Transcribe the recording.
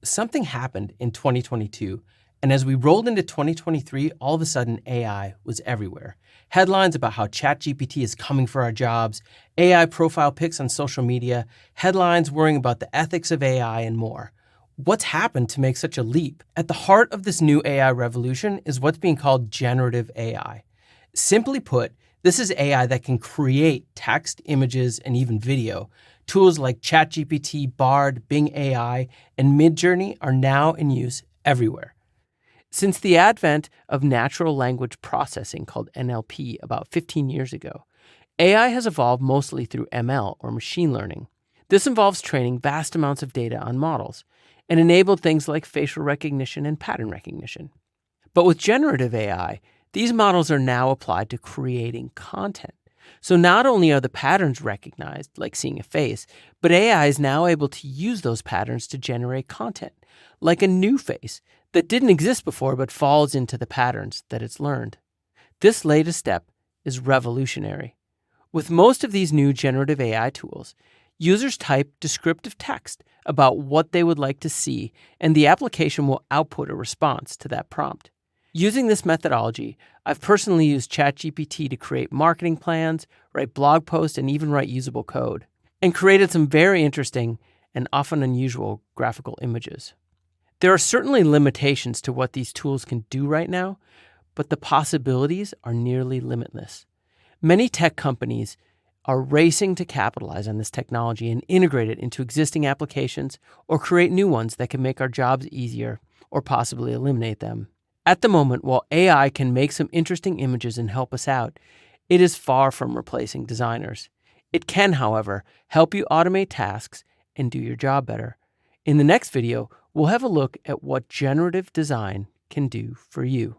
Something happened in 2022, and as we rolled into 2023, all of a sudden AI was everywhere. Headlines about how ChatGPT is coming for our jobs, AI profile pics on social media, headlines worrying about the ethics of AI, and more. What's happened to make such a leap? At the heart of this new AI revolution is what's being called generative AI. Simply put, this is AI that can create text, images, and even video. Tools like ChatGPT, Bard, Bing AI, and Midjourney are now in use everywhere. Since the advent of natural language processing, called NLP, about 15 years ago, AI has evolved mostly through ML, or machine learning. This involves training vast amounts of data on models and enabled things like facial recognition and pattern recognition. But with generative AI, these models are now applied to creating content. So not only are the patterns recognized, like seeing a face, but AI is now able to use those patterns to generate content, like a new face that didn't exist before but falls into the patterns that it's learned. This latest step is revolutionary. With most of these new generative AI tools, users type descriptive text about what they would like to see, and the application will output a response to that prompt. Using this methodology, I've personally used ChatGPT to create marketing plans, write blog posts, and even write usable code, and created some very interesting and often unusual graphical images. There are certainly limitations to what these tools can do right now, but the possibilities are nearly limitless. Many tech companies are racing to capitalize on this technology and integrate it into existing applications or create new ones that can make our jobs easier or possibly eliminate them. At the moment, while AI can make some interesting images and help us out, it is far from replacing designers. It can, however, help you automate tasks and do your job better. In the next video, we'll have a look at what generative design can do for you.